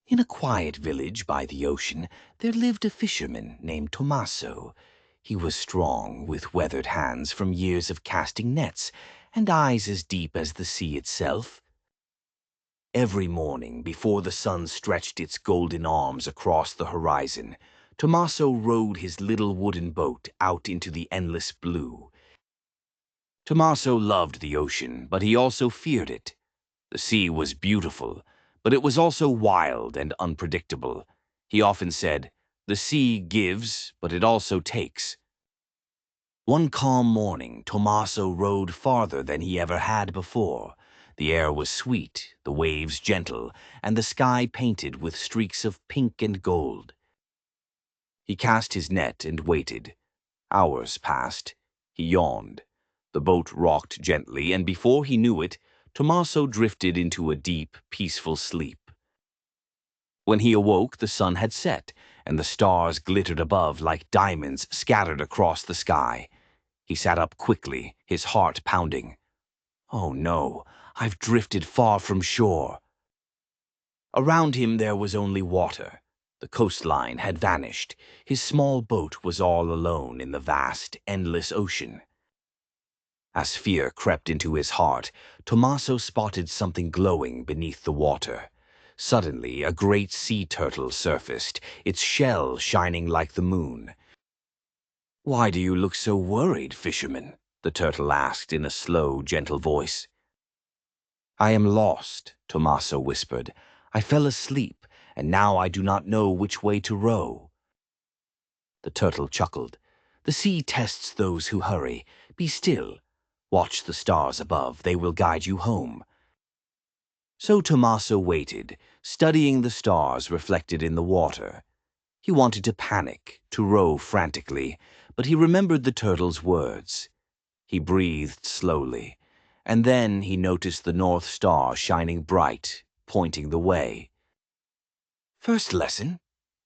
In a quiet village by the ocean, there lived a fisherman named Tomaso. He was strong, with weathered hands from years of casting nets, and eyes as deep as the sea itself. Every morning, before the sun stretched its golden arms across the horizon, Tomaso rowed his little wooden boat out into the endless blue. Tomaso loved the ocean, but he also feared it. The sea was beautiful, but it was also wild and unpredictable. He often said, "The sea gives, but it also takes." One calm morning, Tomaso rowed farther than he ever had before. The air was sweet, the waves gentle, and the sky painted with streaks of pink and gold. He cast his net and waited. Hours passed. He yawned. The boat rocked gently, and before he knew it, Tomaso drifted into a deep, peaceful sleep. When he awoke, the sun had set, and the stars glittered above like diamonds scattered across the sky. He sat up quickly, his heart pounding. "Oh no, I've drifted far from shore." Around him there was only water. The coastline had vanished. His small boat was all alone in the vast, endless ocean. As fear crept into his heart, Tomaso spotted something glowing beneath the water. Suddenly, a great sea turtle surfaced, its shell shining like the moon. "Why do you look so worried, fisherman?" the turtle asked in a slow, gentle voice. "I am lost," Tomaso whispered. "I fell asleep, and now I do not know which way to row." The turtle chuckled. "The sea tests those who hurry. Be still. Watch the stars above. They will guide you home." So Tomaso waited, studying the stars reflected in the water. He wanted to panic, to row frantically, but he remembered the turtle's words. He breathed slowly, and then he noticed the North Star shining bright, pointing the way. First lesson: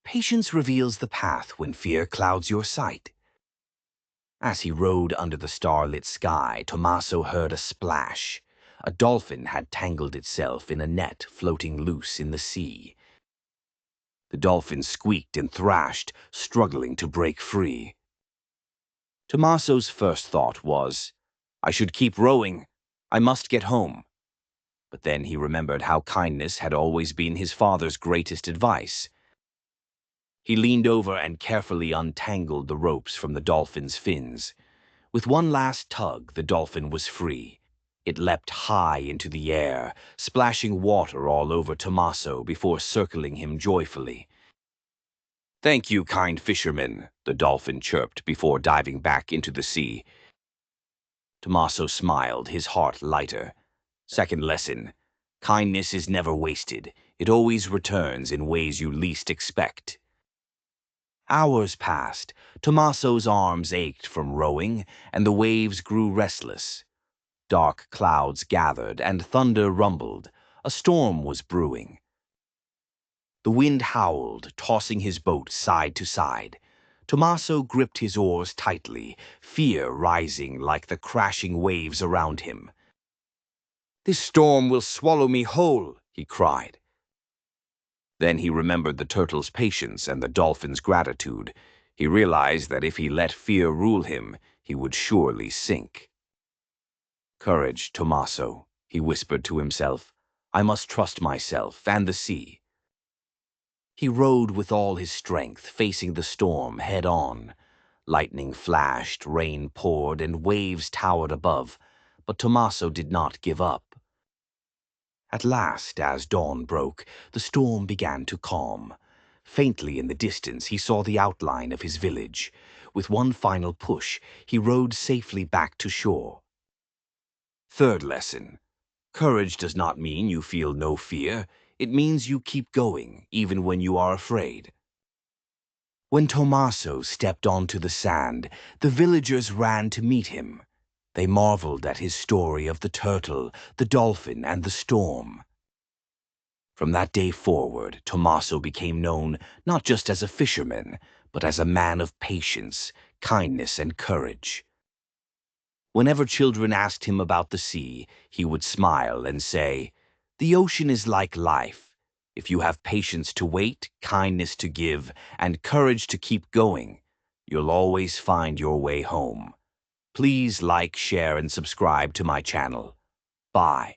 patience reveals the path when fear clouds your sight. As he rowed under the starlit sky, Tomaso heard a splash. A dolphin had tangled itself in a net floating loose in the sea. The dolphin squeaked and thrashed, struggling to break free. Tomaso's first thought was, "I should keep rowing. I must get home." But then he remembered how kindness had always been his father's greatest advice. He leaned over and carefully untangled the ropes from the dolphin's fins. With one last tug, the dolphin was free. It leapt high into the air, splashing water all over Tomaso before circling him joyfully. "Thank you, kind fisherman," the dolphin chirped before diving back into the sea. Tomaso smiled, his heart lighter. Second lesson: kindness is never wasted. It always returns in ways you least expect. Hours passed. Tomaso's arms ached from rowing, and the waves grew restless. Dark clouds gathered, and thunder rumbled. A storm was brewing. The wind howled, tossing his boat side to side. Tomaso gripped his oars tightly, fear rising like the crashing waves around him. "This storm will swallow me whole," he cried. Then he remembered the turtle's patience and the dolphin's gratitude. He realized that if he let fear rule him, he would surely sink. "Courage, Tomaso," he whispered to himself. "I must trust myself and the sea." He rowed with all his strength, facing the storm head on. Lightning flashed, rain poured, and waves towered above, but Tomaso did not give up. At last, as dawn broke, the storm began to calm. Faintly in the distance, he saw the outline of his village. With one final push, he rowed safely back to shore. Third lesson: courage does not mean you feel no fear. It means you keep going, even when you are afraid. When Tomaso stepped onto the sand, the villagers ran to meet him. They marveled at his story of the turtle, the dolphin, and the storm. From that day forward, Tomaso became known not just as a fisherman, but as a man of patience, kindness, and courage. Whenever children asked him about the sea, he would smile and say, "The ocean is like life. If you have patience to wait, kindness to give, and courage to keep going, you'll always find your way home. Please like, share, and subscribe to my channel. Bye.